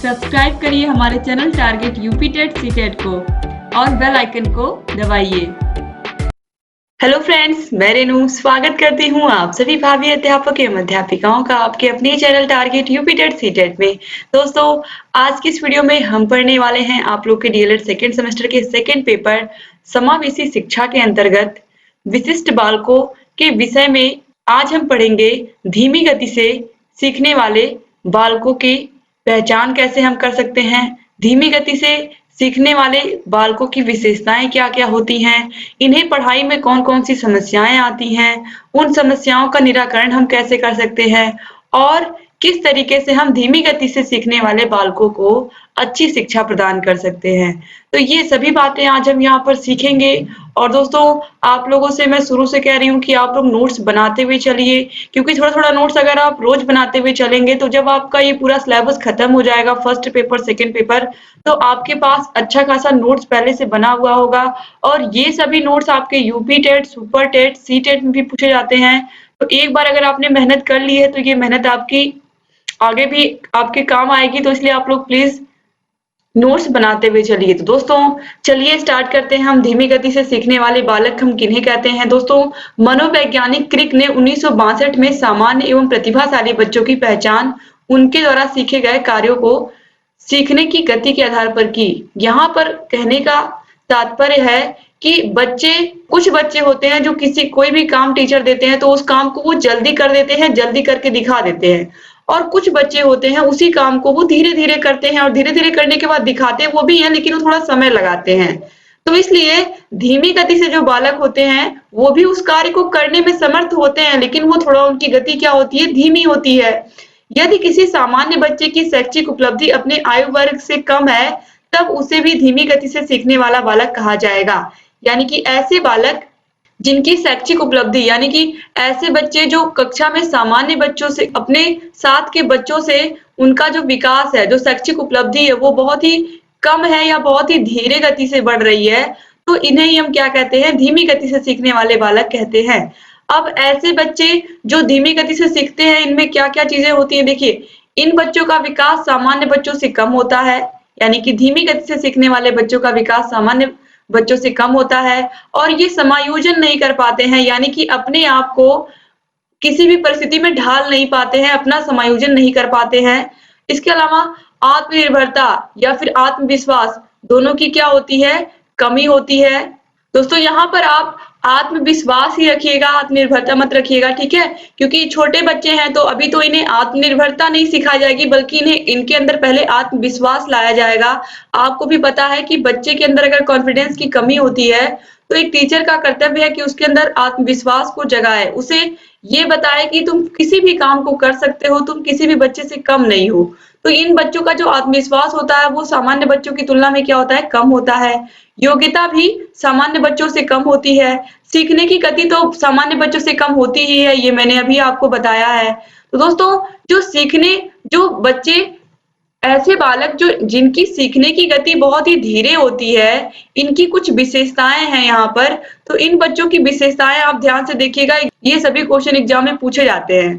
Subscribe करिए हमारे channel target UP TET CTET को और बेल आइकन को दबाइए। हेलो फ्रेंड्स, मैं रेनू स्वागत करती हूँ आप सभी भावी अध्यापक एवं अध्यापिकाओं का आपके अपने channel target UP TET CTET में। दोस्तों, आज की इस वीडियो में हम पढ़ने वाले हैं आप लोग के डीएलएड सेकेंड सेमेस्टर के सेकेंड पेपर समावेशी शिक्षा के अंतर्गत विशिष्ट बालकों के विषय में। आज हम पढ़ेंगे धीमी गति से सीखने वाले बालकों की पहचान कैसे हम कर सकते हैं, धीमी गति से सीखने वाले बालकों की विशेषताएं क्या क्या होती हैं, इन्हें पढ़ाई में कौन कौन सी समस्याएं आती हैं, उन समस्याओं का निराकरण हम कैसे कर सकते हैं और किस तरीके से हम धीमी गति से सीखने वाले बालकों को अच्छी शिक्षा प्रदान कर सकते हैं। तो ये सभी बातें आज हम यहाँ पर सीखेंगे। और दोस्तों, आप लोगों से मैं शुरू से कह रही हूँ कि आप लोग नोट्स बनाते हुए चलिए, क्योंकि थोड़ा थोड़ा नोट्स अगर आप रोज बनाते हुए चलेंगे तो जब आपका ये पूरा सिलेबस खत्म हो जाएगा, फर्स्ट पेपर सेकेंड पेपर, तो आपके पास अच्छा खासा नोट्स पहले से बना हुआ होगा। और ये सभी नोट्स आपके UP TET, super TET, C TET में भी पूछे जाते हैं। तो एक बार अगर आपने मेहनत कर ली है तो ये मेहनत आपकी आगे भी आपके काम आएगी। तो इसलिए आप लोग प्लीज नोट्स बनाते हुए चलिए। तो दोस्तों, चलिए स्टार्ट करते हैं। हम धीमी गति से सीखने वाले बालक हम किन्हें कहते हैं। दोस्तों, मनोवैज्ञानिक क्रिक ने 1962 में सामान्य एवं प्रतिभाशाली बच्चों की पहचान उनके द्वारा सीखे गए कार्यों को सीखने की गति के आधार पर की। यहाँ पर कहने का तात्पर्य है कि कुछ बच्चे होते हैं जो कोई भी काम टीचर देते हैं तो उस काम को वो जल्दी कर देते हैं, जल्दी करके दिखा देते हैं। और कुछ बच्चे होते हैं उसी काम को वो धीरे धीरे करते हैं और धीरे धीरे करने के बाद दिखाते वो भी हैं, लेकिन वो थोड़ा समय लगाते हैं। तो इसलिए धीमी गति से जो बालक होते हैं वो भी उस कार्य को करने में समर्थ होते हैं, लेकिन वो थोड़ा उनकी गति क्या होती है, धीमी होती है। यदि किसी सामान्य बच्चे की शैक्षिक उपलब्धि अपने आयु वर्ग से कम है तब उसे भी धीमी गति से सीखने वाला बालक कहा जाएगा। यानी कि ऐसे बालक जिनकी शैक्षिक उपलब्धि, यानी कि ऐसे बच्चे जो कक्षा में सामान्य बच्चों से, अपने साथ के बच्चों से उनका जो विकास है, जो शैक्षिक उपलब्धि है वो बहुत ही कम है या बहुत ही धीरे गति से बढ़ रही है, तो इन्हें ही हम क्या कहते हैं, धीमी गति से सीखने वाले बालक कहते हैं। अब ऐसे बच्चे जो धीमी गति से सीखते हैं इनमें क्या क्या चीजें होती हैं। देखिए, इन बच्चों का विकास सामान्य बच्चों से कम होता है, यानी कि धीमी गति से सीखने वाले बच्चों का विकास सामान्य बच्चों से कम होता है। और ये समायोजन नहीं कर पाते हैं, यानी कि अपने आप को किसी भी परिस्थिति में ढाल नहीं पाते हैं, अपना समायोजन नहीं कर पाते हैं। इसके अलावा आत्मनिर्भरता या फिर आत्मविश्वास दोनों की क्या होती है, कमी होती है। दोस्तों, यहाँ पर आप आत्मविश्वास ही रखिएगा, आत्मनिर्भरता मत रखिएगा, ठीक है, क्योंकि छोटे बच्चे हैं तो अभी तो इन्हें आत्मनिर्भरता नहीं सिखाई जाएगी, बल्कि इनके अंदर पहले आत्मविश्वास लाया जाएगा। आपको भी पता है कि बच्चे के अंदर अगर कॉन्फिडेंस की कमी होती है तो एक टीचर का कर्तव्य है कि उसके अंदर आत्मविश्वास को जगाए, उसे ये बताए कि तुम किसी भी काम को कर सकते हो, तुम किसी भी बच्चे से कम नहीं हो। तो इन बच्चों का जो आत्मविश्वास होता है वो सामान्य बच्चों की तुलना में क्या होता है, कम होता है। योग्यता भी सामान्य बच्चों से कम होती है। सीखने की गति तो सामान्य बच्चों से कम होती ही है, ये मैंने अभी आपको बताया है। तो दोस्तों, जो बच्चे, ऐसे बालक जिनकी सीखने की गति बहुत ही धीरे होती है, इनकी कुछ विशेषताएं हैं यहाँ पर। तो इन बच्चों की विशेषताएं आप ध्यान से देखिएगा, ये सभी क्वेश्चन एग्जाम में पूछे जाते हैं।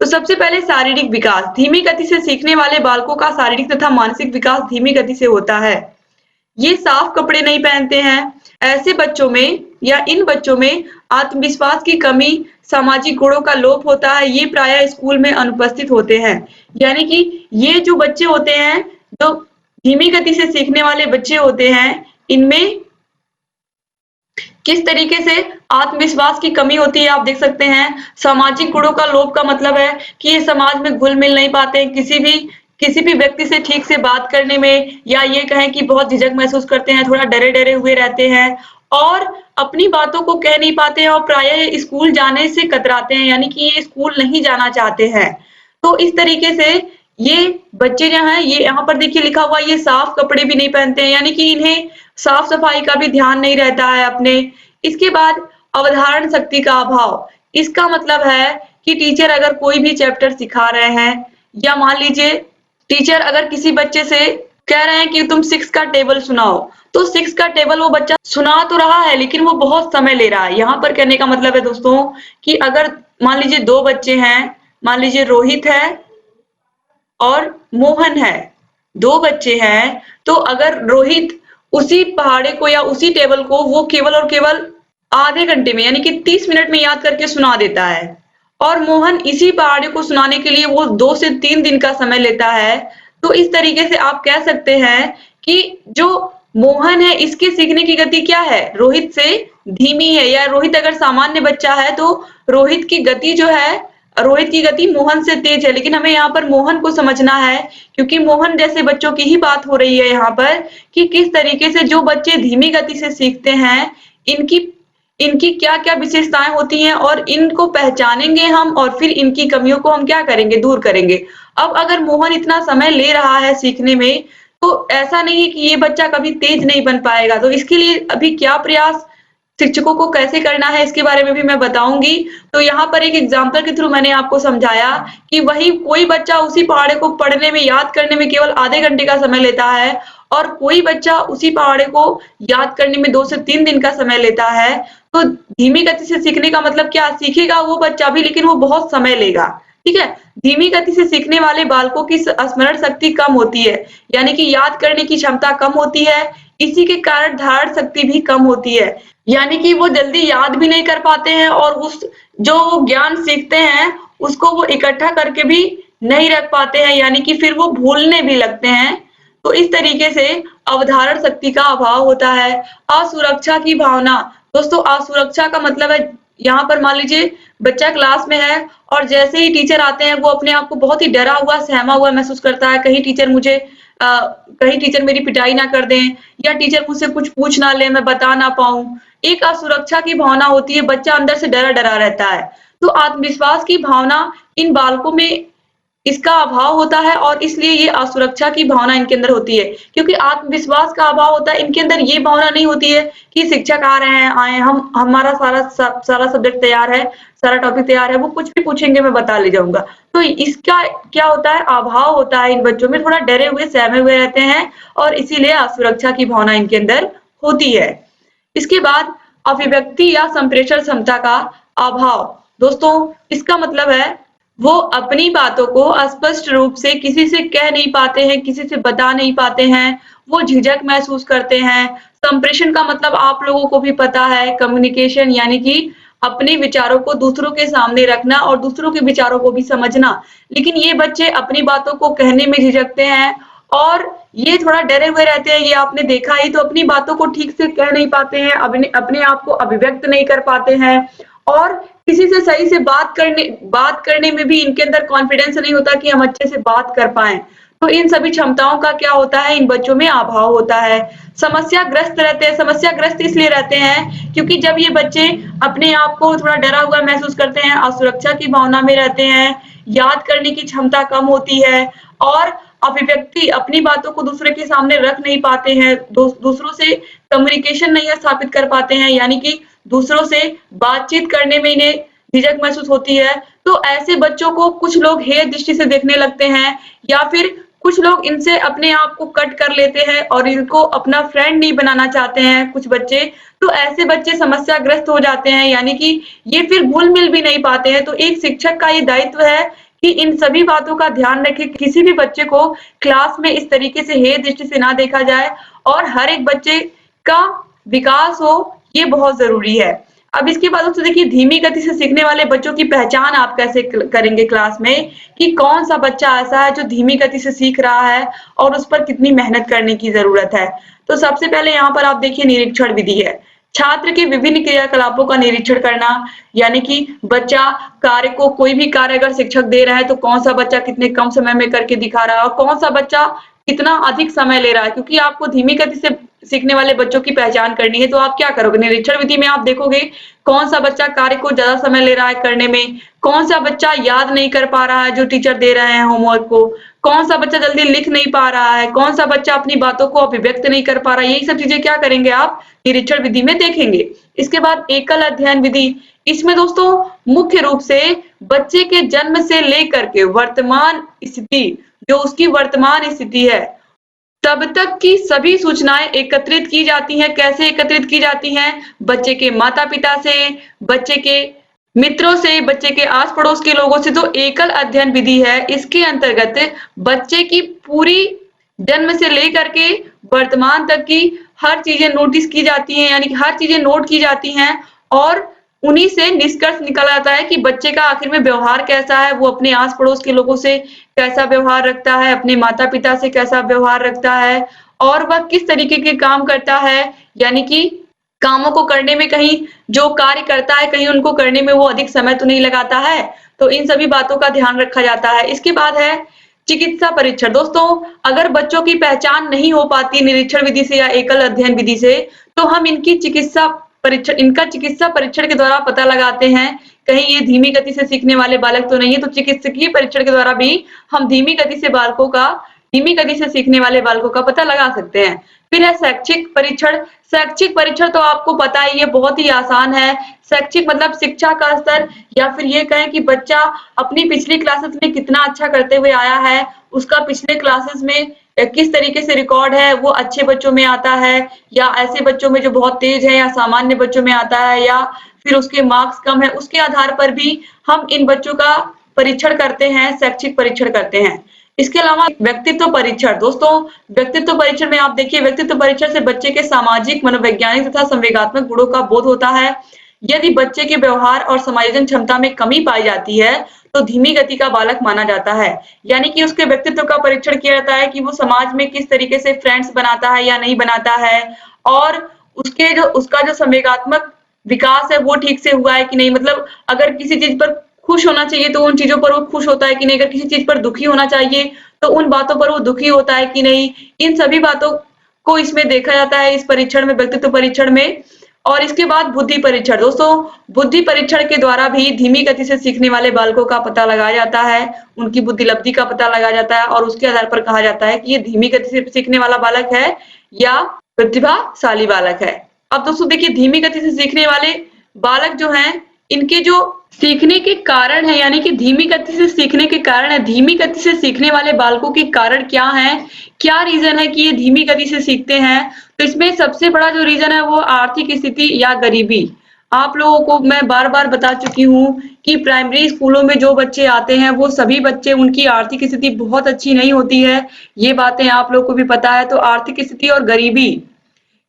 तो सबसे पहले शारीरिक विकास। धीमी गति से सीखने वाले बालकों का शारीरिक तथा मानसिक विकास धीमी गति से होता है। ये साफ कपड़े नहीं पहनते हैं। ऐसे बच्चों में या इन बच्चों में आत्मविश्वास की कमी, सामाजिक गुणों का लोप होता है। ये प्रायः स्कूल में अनुपस्थित होते हैं। यानी कि ये जो बच्चे होते हैं, जो धीमी गति से सीखने वाले बच्चे होते हैं, इनमें किस तरीके से आत्मविश्वास की कमी होती है आप देख सकते हैं। सामाजिक गुणों का लोप का मतलब है कि ये समाज में घुल मिल नहीं पाते हैं, किसी भी व्यक्ति से ठीक से बात करने में, या ये कहें कि बहुत झिझक महसूस करते हैं, थोड़ा डरे डरे हुए रहते हैं और अपनी बातों को कह नहीं पाते हैं और प्रायः स्कूल जाने से कतराते हैं, यानी कि ये स्कूल नहीं जाना चाहते हैं। तो इस तरीके से ये बच्चे जो हैं, ये यहाँ पर देखिए लिखा हुआ, ये साफ कपड़े भी नहीं पहनते हैं, यानी कि इन्हें साफ सफाई का भी ध्यान नहीं रहता है अपने। इसके बाद अवधारण शक्ति का अभाव। इसका मतलब है कि टीचर अगर कोई भी चैप्टर सिखा रहे हैं, या मान लीजिए टीचर अगर किसी बच्चे से कह रहे हैं कि तुम 6 का टेबल सुनाओ, तो 6 का टेबल वो बच्चा सुना तो रहा है लेकिन वो बहुत समय ले रहा है। यहाँ पर कहने का मतलब है दोस्तों कि अगर मान लीजिए 2 बच्चे हैं, मान लीजिए रोहित है और मोहन है, 2 बच्चे हैं, तो अगर रोहित उसी पहाड़े को या उसी टेबल को वो केवल और केवल आधे घंटे में यानी कि 30 मिनट में याद करके सुना देता है और मोहन इसी पहाड़े को सुनाने के लिए वो 2 से 3 दिन का समय लेता है। तो इस तरीके से आप कह सकते हैं कि जो मोहन है इसके सीखने की गति क्या है? रोहित से धीमी है, या रोहित अगर सामान्य बच्चा है तो रोहित की गति जो है रोहित की गति मोहन से तेज है। लेकिन हमें यहाँ पर मोहन को समझना है, क्योंकि मोहन जैसे बच्चों की ही बात हो रही है यहाँ पर कि किस तरीके से जो बच्चे धीमी गति से सीखते हैं, इनकी इनकी क्या-क्या विशेषताएं होती हैं और इनको पहचानेंगे हम और फिर इनकी कमियों को हम क्या करेंगे? दूर करेंगे। अब अगर मोहन इतना समय ले रहा है सीखने में, तो ऐसा नहीं है कि ये बच्चा कभी तेज नहीं बन पाएगा। तो इसके लिए अभी क्या प्रयास शिक्षकों को कैसे करना है, इसके बारे में भी मैं बताऊँगी। तो यहाँ पर एक एग्ज़ाम्पल के थ्रू मैंने आपको समझाया कि वही कोई बच्चा उसी पहाड़े को पढ़ने में, याद करने में केवल आधे घंटे का समय लेता है और कोई बच्चा उसी पहाड़े को याद करने में 2 से 3 दिन का समय लेता है। तो धीमी गति से सीखने का मतलब क्या? सीखेगा वो बच्चा भी, लेकिन वो बहुत समय लेगा। ठीक है? धीमी गति से सीखने वाले बालकों की स्मरण शक्ति कम होती है, यानी कि याद करने की क्षमता कम होती है। इसी के कारण धारण शक्ति भी कम होती है, यानी कि वो जल्दी याद भी नहीं कर पाते हैं और उस जो ज्ञान सीखते हैं उसको वो इकट्ठा करके भी नहीं रख पाते हैं, यानी कि फिर वो भूलने भी लगते हैं। तो इस तरीके से अवधारण शक्ति का अभाव होता है। असुरक्षा की भावना, दोस्तों असुरक्षा का मतलब है यहाँ पर मान लीजिए बच्चा क्लास में है और जैसे ही टीचर आते हैं वो अपने आप को बहुत ही डरा हुआ, सहमा हुआ महसूस करता है। कहीं टीचर मेरी पिटाई ना कर दें या टीचर मुझसे कुछ पूछ ना ले, मैं बता ना पाऊँ। एक असुरक्षा की भावना होती है, बच्चा अंदर से डरा-डरा रहता है। तो आत्मविश्वास की भावना इन बालकों में इसका अभाव होता है और इसलिए ये असुरक्षा की भावना इनके अंदर होती है। क्योंकि आत्मविश्वास का अभाव होता है, इनके अंदर ये भावना नहीं होती है कि शिक्षक आ रहे हैं, आए हम हमारा सारा सब्जेक्ट तैयार है, सारा टॉपिक तैयार है, वो कुछ भी पूछेंगे मैं बता ले जाऊँगा। तो इसका क्या होता है, अभाव होता है इन बच्चों में, थोड़ा डरे हुए, सहमे हुए रहते हैं और इसीलिए असुरक्षा की भावना इनके अंदर होती है। इसके बाद अभिव्यक्ति या संप्रेषण क्षमता का अभाव। दोस्तों इसका मतलब है वो अपनी बातों को स्पष्ट रूप से किसी से कह नहीं पाते हैं, किसी से बता नहीं पाते हैं, वो झिझक महसूस करते हैं। संप्रेषण का मतलब आप लोगों को भी पता है, कम्युनिकेशन, यानी कि अपने विचारों को दूसरों के सामने रखना और दूसरों के विचारों को भी समझना। लेकिन ये बच्चे अपनी बातों को कहने में झिझकते हैं और ये थोड़ा डरे हुए रहते हैं, ये आपने देखा ही, तो अपनी बातों को ठीक से कह नहीं पाते हैं, अपने आप को अभिव्यक्त नहीं कर पाते हैं और किसी से सही से बात करने में भी इनके अंदर कॉन्फिडेंस नहीं होता कि हम अच्छे से बात कर पाएँ। तो इन सभी क्षमताओं का क्या होता है, इन बच्चों में अभाव होता है। समस्याग्रस्त रहते हैं, समस्याग्रस्त इसलिए रहते हैं क्योंकि जब ये बच्चे अपने आप को थोड़ा डरा हुआ महसूस करते हैं, असुरक्षा की भावना में रहते हैं, याद करने की क्षमता कम होती है और अभिव्यक्ति, अपनी बातों को दूसरे के सामने रख नहीं पाते हैं, दूसरों से कम्युनिकेशन नहीं स्थापित कर पाते हैं, यानी कि दूसरों से बातचीत करने में इन्हें झिझक महसूस होती है। तो ऐसे बच्चों को कुछ लोग हेय दृष्टि से देखने लगते हैं या फिर कुछ लोग इनसे अपने आप को कट कर लेते हैं और इनको अपना फ्रेंड नहीं बनाना चाहते हैं कुछ बच्चे। तो ऐसे बच्चे समस्याग्रस्त हो जाते हैं, यानी कि ये फिर घुल-मिल भी नहीं पाते हैं। तो एक शिक्षक का ये दायित्व है कि इन सभी बातों का ध्यान रखें, किसी भी बच्चे को क्लास में इस तरीके से हेय दृष्टि से ना देखा जाए और हर एक बच्चे का विकास हो, ये बहुत ज़रूरी है। अब इसके बाद दोस्तों देखिए, धीमी गति से सीखने वाले बच्चों की पहचान आप कैसे करेंगे क्लास में, कि कौन सा बच्चा ऐसा है जो धीमी गति से सीख रहा है और उस पर कितनी मेहनत करने की ज़रूरत है। तो सबसे पहले यहाँ पर आप देखिए निरीक्षण विधि है। छात्र के विभिन्न क्रियाकलापों का निरीक्षण करना, यानी कि बच्चा कोई भी कार्य अगर शिक्षक दे रहा है तो कौन सा बच्चा कितने कम समय में करके दिखा रहा है और कौन सा बच्चा कितना अधिक समय ले रहा है। क्योंकि आपको धीमी गति से सीखने वाले बच्चों की पहचान करनी है, तो आप क्या करोगे, निरीक्षण विधि में आप देखोगे कौन सा बच्चा कार्य को ज़्यादा समय ले रहा है करने में, कौन सा बच्चा याद नहीं कर पा रहा है जो टीचर दे रहे हैं होमवर्क को, कौन सा बच्चा जल्दी लिख नहीं पा रहा है, कौन सा बच्चा अपनी बातों को अभिव्यक्त नहीं कर पा रहा है। यही सब चीज़ें क्या करेंगे आप निरीक्षण विधि में देखेंगे। इसके बाद एकल अध्ययन विधि, इसमें दोस्तों मुख्य रूप से बच्चे के जन्म से लेकर के वर्तमान स्थिति, जो उसकी वर्तमान स्थिति है, तब तक की सभी सूचनाएं एकत्रित की जाती हैं। कैसे एकत्रित की जाती हैं? बच्चे के माता-पिता से, बच्चे के मित्रों से, बच्चे के आस-पड़ोस के लोगों से। तो एकल अध्ययन विधि है, इसके अंतर्गत बच्चे की पूरी जन्म से लेकर के वर्तमान तक की हर चीजें नोटिस की जाती हैं, यानी कि हर चीजें नोट की जाती हैं और उन्हीं से निष्कर्ष निकल आता है कि बच्चे का आखिर में व्यवहार कैसा है, वो अपने आस-पड़ोस के लोगों से कैसा व्यवहार रखता है, अपने माता-पिता से कैसा व्यवहार रखता है और वह किस तरीके के काम करता है, यानी कि कामों को करने में कहीं जो कार्य करता है, कहीं उनको करने में वो अधिक समय तो नहीं लगाता है। तो इन सभी बातों का ध्यान रखा जाता है। इसके बाद है चिकित्सा परीक्षण। दोस्तों, अगर बच्चों की पहचान नहीं हो पाती निरीक्षण विधि से या एकल अध्ययन विधि से, तो हम इनका चिकित्सा परीक्षण के द्वारा पता लगाते हैं, कहीं ये धीमी गति से सीखने वाले बालक तो नहीं है, तो चिकित्सकीय परीक्षण के द्वारा भी हम धीमी गति से सीखने वाले बालकों का पता लगा सकते हैं। फिर है शैक्षिक परीक्षण। शैक्षिक परीक्षण तो आपको पता ही है, बहुत ही आसान है। शैक्षिक मतलब शिक्षा का स्तर या फिर ये कहें कि बच्चा अपनी पिछली क्लासेस में कितना अच्छा करते हुए आया है, उसका पिछले क्लासेस में किस तरीके से रिकॉर्ड है, वो अच्छे बच्चों में आता है या ऐसे बच्चों में जो बहुत तेज है या सामान्य बच्चों में आता है या फिर उसके मार्क्स कम है, उसके आधार पर भी हम इन बच्चों का परीक्षण करते हैं, शैक्षिक परीक्षण करते हैं। इसके अलावा व्यक्तित्व परीक्षण। दोस्तों, व्यक्तित्व परीक्षण में आप देखिए, व्यक्तित्व परीक्षण से बच्चे के सामाजिक, मनोवैज्ञानिक तथा संवेगात्मक गुणों का बोध होता है। यदि बच्चे के व्यवहार और समायोजन क्षमता में कमी पाई जाती है, तो धीमी गति का बालक माना जाता है। यानी कि उसके व्यक्तित्व का परीक्षण किया जाता है कि वो समाज में किस तरीके से फ्रेंड्स बनाता है या नहीं बनाता है और उसका जो संवेगात्मक विकास है वो ठीक से हुआ है कि नहीं, मतलब अगर किसी चीज पर खुश होना चाहिए तो उन चीजों पर वो खुश होता है कि नहीं, अगर किसी चीज पर दुखी होना चाहिए तो उन बातों पर वो दुखी होता है कि नहीं, इन सभी बातों को इसमें देखा जाता है, इस परीक्षण में, व्यक्तित्व परीक्षण में। और इसके बाद बुद्धि परीक्षण। दोस्तों, बुद्धि परीक्षण के द्वारा भी धीमी गति से सीखने वाले बालकों का पता लगाया जाता है, उनकी बुद्धि लब्धि का पता लगाया जाता है और उसके आधार पर कहा जाता है कि ये धीमी गति से सीखने वाला बालक है या प्रतिभाशाली बालक है। अब दोस्तों देखिए, धीमी गति से सीखने वाले बालक जो हैं, इनके जो सीखने के कारण है, यानी कि धीमी गति से सीखने के कारण है, धीमी गति से सीखने वाले बालकों के कारण क्या है, क्या रीजन है कि ये धीमी गति से सीखते हैं। तो इसमें सबसे बड़ा जो रीजन है वो आर्थिक स्थिति या गरीबी। आप लोगों को मैं बार बार बता चुकी हूँ कि प्राइमरी स्कूलों में जो बच्चे आते हैं वो सभी बच्चे, उनकी आर्थिक स्थिति बहुत अच्छी नहीं होती है, ये बातें आप लोग को भी पता है। तो आर्थिक स्थिति और गरीबी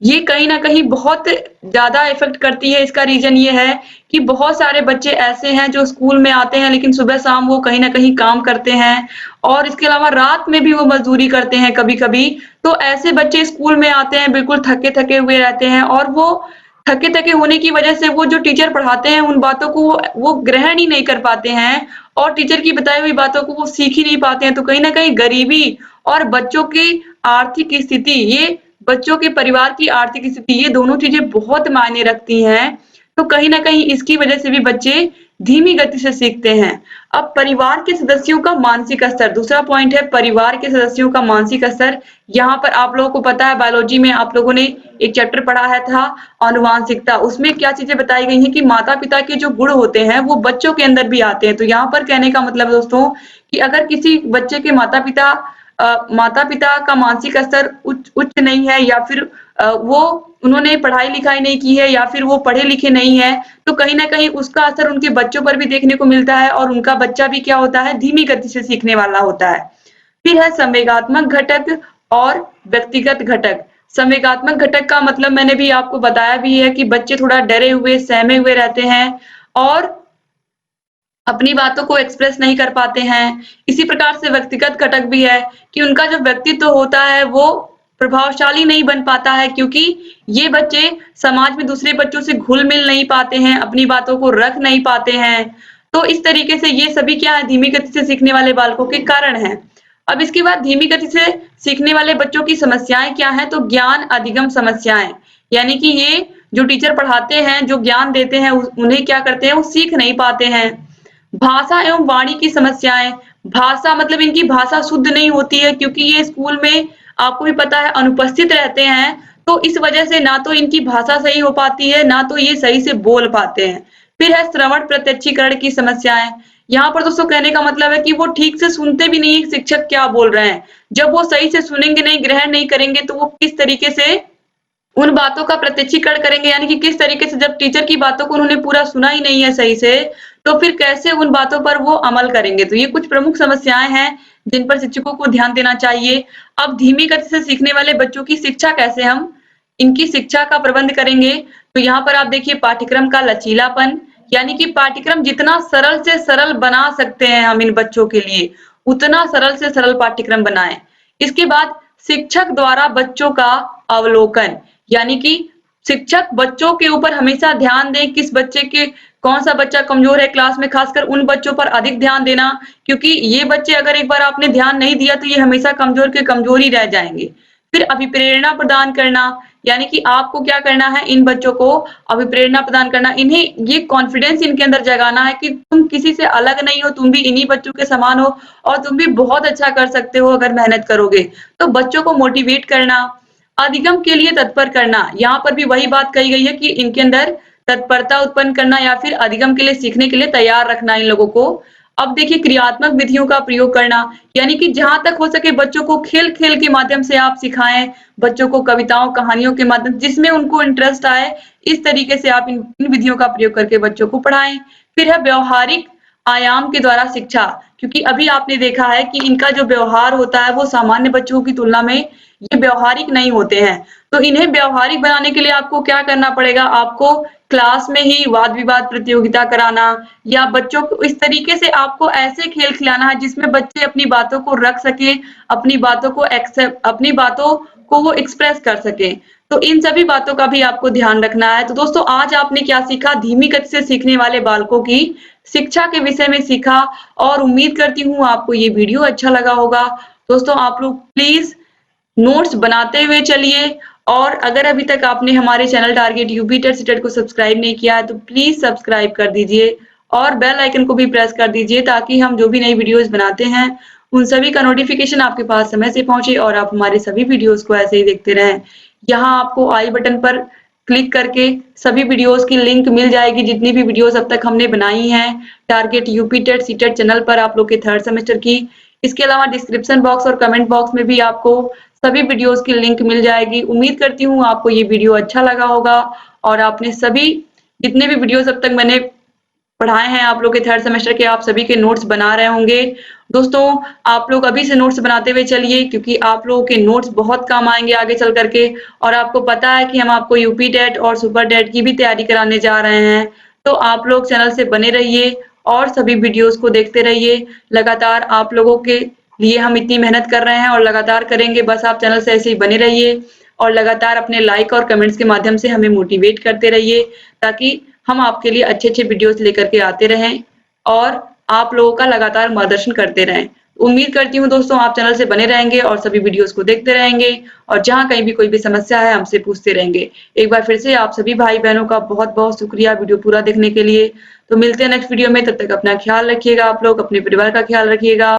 ये कहीं न कहीं बहुत ज़्यादा इफ़ेक्ट करती है। इसका रीज़न ये है कि बहुत सारे बच्चे ऐसे हैं जो स्कूल में आते हैं लेकिन सुबह-शाम वो कहीं न कहीं काम करते हैं और इसके अलावा रात में भी वो मज़दूरी करते हैं कभी-कभी। तो ऐसे बच्चे स्कूल में आते हैं बिल्कुल थके-थके हुए रहते हैं और वो थके-थके होने की वज़ह से वो जो टीचर पढ़ाते हैं उन बातों को वो ग्रहण ही नहीं कर पाते हैं और टीचर की बताई हुई बातों को वो सीख ही नहीं पाते हैं। तो कहीं न कहीं गरीबी और बच्चों की आर्थिक स्थिति, ये बच्चों के परिवार की आर्थिक स्थिति, ये दोनों चीजें बहुत मायने रखती हैं। तो कहीं न कहीं इसकी वजह से भी बच्चे धीमी गति से सीखते हैं। अब परिवार के सदस्यों का मानसिक स्तर, दूसरा पॉइंट है परिवार के सदस्यों का मानसिक स्तर। यहाँ पर आप लोगों को पता है बायोलॉजी में आप लोगों ने एक चैप्टर पढ़ा है था आनुवांशिकता, उसमें क्या चीजें बताई गई हैं कि माता-पिता के जो गुण होते हैं वो बच्चों के अंदर भी आते हैं। तो यहाँ पर कहने का मतलब है दोस्तों कि अगर किसी बच्चे के माता-पिता का मानसिक स्तर उच्च नहीं है या फिर वो उन्होंने पढ़ाई-लिखाई नहीं की है या फिर वो पढ़े-लिखे नहीं है, तो कहीं न कहीं उसका असर उनके बच्चों पर भी देखने को मिलता है और उनका बच्चा भी क्या होता है, धीमी गति से सीखने वाला होता है। फिर है संवेगात्मक घटक और व्यक्तिगत घटक। संवेगात्मक घटक का मतलब मैंने भी आपको बताया भी है कि बच्चे थोड़ा डरे हुए, सहमे हुए रहते हैं और अपनी बातों को एक्सप्रेस नहीं कर पाते हैं। इसी प्रकार से व्यक्तिगत घटक भी है कि उनका जो व्यक्तित्व होता है वो प्रभावशाली नहीं बन पाता है क्योंकि ये बच्चे समाज में दूसरे बच्चों से घुल-मिल नहीं पाते हैं, अपनी बातों को रख नहीं पाते हैं। तो इस तरीके से ये सभी क्या है, धीमी गति से सीखने वाले बालकों के कारण हैं। अब इसके बाद धीमी गति से सीखने वाले बच्चों की समस्याएं क्या हैं, तो ज्ञान अधिगम समस्याएं, यानी कि ये जो टीचर पढ़ाते हैं, जो ज्ञान देते हैं, उन्हें क्या करते हैं, वो सीख नहीं पाते हैं। भाषा एवं वाणी की समस्याएं, भाषा मतलब इनकी भाषा शुद्ध नहीं होती है क्योंकि ये स्कूल में आपको भी पता है अनुपस्थित रहते हैं, तो इस वजह से ना तो इनकी भाषा सही हो पाती है, ना तो ये सही से बोल पाते हैं। फिर है श्रवण प्रत्यक्षीकरण की समस्याएं। यहाँ पर दोस्तों कहने का मतलब है कि वो ठीक से सुनते भी नहीं शिक्षक क्या बोल रहे हैं। जब वो सही से सुनेंगे नहीं, ग्रहण नहीं करेंगे तो वो किस तरीके से उन बातों का प्रत्यक्षीकरण करेंगे, यानी कि किस तरीके से जब टीचर की बातों को उन्होंने पूरा सुना ही नहीं है सही से, तो फिर कैसे उन बातों पर वो अमल करेंगे। तो ये कुछ प्रमुख समस्याएं हैं जिन पर शिक्षकों को ध्यान देना चाहिए। अब धीमी गति से सीखने वाले बच्चों की शिक्षा कैसे हम इनकी शिक्षा का प्रबंध करेंगे। तो यहाँ पर आप देखिए पाठ्यक्रम का लचीलापन, यानी कि पाठ्यक्रम जितना सरल से सरल बना सकते हैं हम इन बच्चों के लिए, उतना सरल से सरल पाठ्यक्रम बनाएं। इसके बाद शिक्षक द्वारा बच्चों का अवलोकन, यानी कि शिक्षक बच्चों के ऊपर हमेशा ध्यान दें, किस बच्चे के कौन सा बच्चा कमजोर है क्लास में, खासकर उन बच्चों पर अधिक ध्यान देना, क्योंकि ये बच्चे अगर एक बार आपने ध्यान नहीं दिया तो ये हमेशा कमजोर के कमजोर ही रह जाएंगे। फिर अभिप्रेरणा प्रदान करना, यानी कि आपको क्या करना है, इन बच्चों को अभिप्रेरणा प्रदान करना, इन्हें ये कॉन्फिडेंस इनके अंदर जगाना है कि तुम किसी से अलग नहीं हो, तुम भी इन्हीं बच्चों के समान हो और तुम भी बहुत अच्छा कर सकते हो अगर मेहनत करोगे। तो बच्चों को मोटिवेट करना, अधिगम के लिए तत्पर करना, यहाँ पर भी वही बात कही गई है कि इनके अंदर तत्परता उत्पन्न करना या फिर अधिगम के लिए सीखने के लिए तैयार रखना इन लोगों को। अब देखिए क्रियात्मक विधियों का प्रयोग करना, यानी कि जहां तक हो सके बच्चों को खेल खेल के माध्यम से आप सिखाएं, बच्चों को कविताओं कहानियों के माध्यम जिसमें उनको इंटरेस्ट आए, इस तरीके से आप इन विधियों का प्रयोग करके बच्चों को पढ़ाएं। फिर है व्यवहारिक आयाम के द्वारा शिक्षा, क्योंकि अभी आपने देखा है कि इनका जो व्यवहार होता है वो सामान्य बच्चों की तुलना में ये व्यवहारिक नहीं होते हैं। तो इन्हें व्यवहारिक बनाने के लिए आपको क्या करना पड़ेगा, आपको क्लास में ही वाद विवाद प्रतियोगिता कराना या बच्चों को इस तरीके से आपको ऐसे खेल खिलाना है जिसमें बच्चे अपनी बातों को रख सके, अपनी बातों को वो एक्सप्रेस कर सके। तो इन सभी बातों का भी आपको ध्यान रखना है। तो दोस्तों आज आपने क्या सीखा, धीमी गति से सीखने वाले बालकों की शिक्षा के विषय में सीखा और उम्मीद करती हूँ आपको ये वीडियो अच्छा लगा होगा। दोस्तों आप लोग प्लीज नोट्स बनाते हुए चलिए और अगर अभी तक आपने हमारे channel target UP TET CTET को सब्सक्राइब नहीं किया है तो प्लीज सब्सक्राइब कर दीजिए और बेल आइकन को भी प्रेस कर दीजिए ताकि हम जो भी नई वीडियोस बनाते हैं उन सभी का नोटिफिकेशन आपके पास समय से पहुंचे और आप हमारे सभी वीडियोस को ऐसे ही देखते रहें। यहाँ आपको आई बटन पर क्लिक करके सभी वीडियोस की लिंक मिल जाएगी, जितनी भी वीडियोस अब तक हमने बनाई हैं target UP TET CTET channel पर आप लोग के थर्ड सेमेस्टर की। इसके अलावा डिस्क्रिप्शन बॉक्स और कमेंट बॉक्स में भी आपको सभी वीडियोस की लिंक मिल जाएगी। उम्मीद करती हूँ आपको ये वीडियो अच्छा लगा होगा और आपने सभी जितने भी वीडियोस अब तक मैंने पढ़ाए हैं आप लोग के थर्ड सेमेस्टर के, आप सभी के नोट्स बना रहे होंगे। दोस्तों आप लोग अभी से नोट्स बनाते हुए चलिए क्योंकि आप लोगों के नोट्स बहुत काम आएंगे आगे चल करके। और आपको पता है कि हम आपको यूपी टेट और सुपर टेट की भी तैयारी कराने जा रहे हैं, तो आप लोग चैनल से बने रहिए और सभी वीडियोस को देखते रहिए। लगातार आप लोगों के लिए हम इतनी मेहनत कर रहे हैं और लगातार करेंगे, बस आप चैनल से ऐसे ही बने रहिए और लगातार अपने लाइक और कमेंट्स के माध्यम से हमें मोटिवेट करते रहिए ताकि हम आपके लिए अच्छे अच्छे वीडियोस लेकर के आते रहें और आप लोगों का लगातार मार्गदर्शन करते रहें। उम्मीद करती हूँ दोस्तों आप चैनल से बने रहेंगे और सभी वीडियोस को देखते रहेंगे और जहाँ कहीं भी कोई भी समस्या है हमसे पूछते रहेंगे। एक बार फिर से आप सभी भाई बहनों का बहुत बहुत शुक्रिया वीडियो पूरा देखने के लिए। तो मिलते हैं नेक्स्ट वीडियो में, तब तक अपना ख्याल रखिएगा, आप लोग अपने परिवार का ख्याल रखिएगा।